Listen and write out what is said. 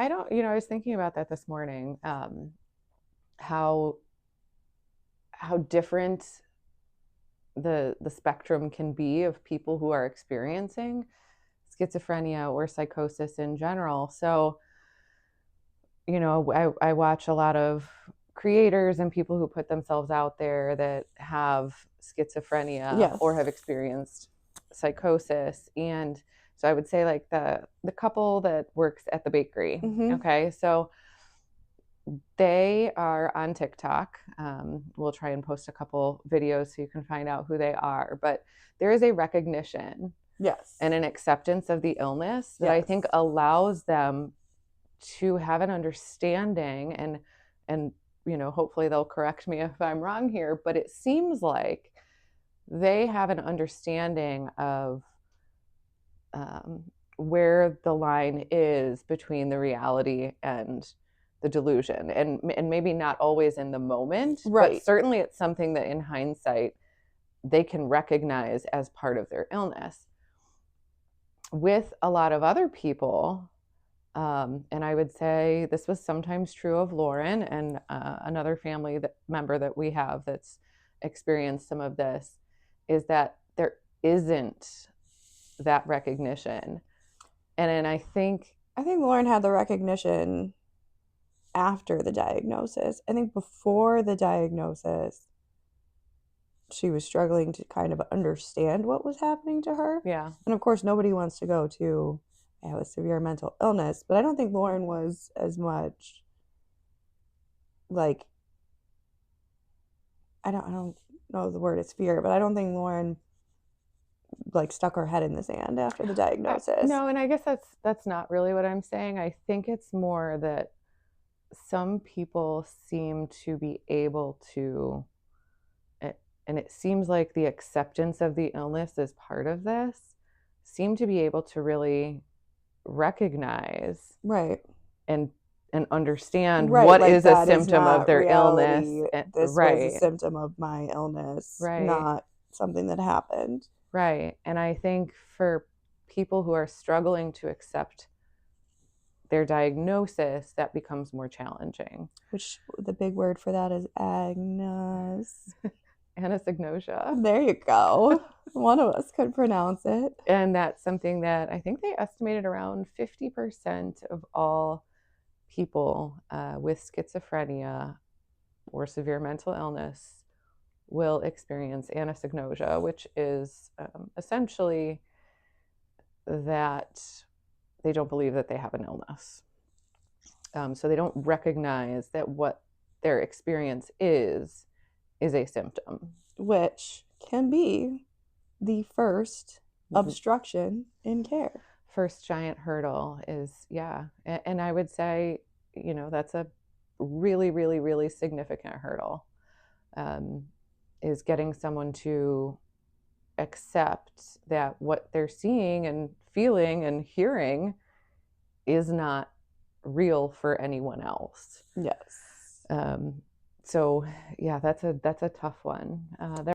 I don't, I was thinking about that this morning, how different the spectrum can be of people who are experiencing schizophrenia or psychosis in general. So, I watch a lot of creators and people who put themselves out there that have schizophrenia Yes. or have experienced psychosis. And so I would say like the couple that works at the bakery. Okay. So they are on TikTok. We'll try and post a couple videos so you can find out who they are. But there is a recognition, yes, and an acceptance of the illness that I think allows them to have an understanding, and hopefully they'll correct me if I'm wrong here, but it seems like they have an understanding of where the line is between the reality and the delusion, and maybe not always in the moment, but certainly it's something that in hindsight they can recognize as part of their illness. With a lot of other people, and I would say this was sometimes true of Lauren and another family member that we have that's experienced some of this, is that there isn't that recognition. And I think Lauren had the recognition after the diagnosis. I think before the diagnosis, she was struggling to kind of understand what was happening to her. Yeah. And of course, nobody wants to go to have a severe mental illness, but I don't think Lauren was as much like, I don't know the word is fear, but I don't think Lauren like stuck her head in the sand after the diagnosis. No, and I guess that's not really what I'm saying. I think it's more that some people seem to be able to, and it seems like the acceptance of the illness as part of this, seem to be able to really recognize and understand what like is a symptom of their reality. Illness. This was a symptom of my illness, not something that happened. Right. And I think for people who are struggling to accept their diagnosis, that becomes more challenging. Which the big word for that is Anosognosia. There you go. One of us could pronounce it. And that's something that I think they estimated around 50% of all people with schizophrenia or severe mental illness will experience anosognosia, which is essentially that they don't believe that they have an illness. So they don't recognize that what their experience is a symptom. Which can be the first obstruction in care. First giant hurdle is, yeah. And I would say, that's a really, really, really significant hurdle, is getting someone to accept that what they're seeing and feeling and hearing is not real for anyone else. Yes. So yeah, that's a tough one.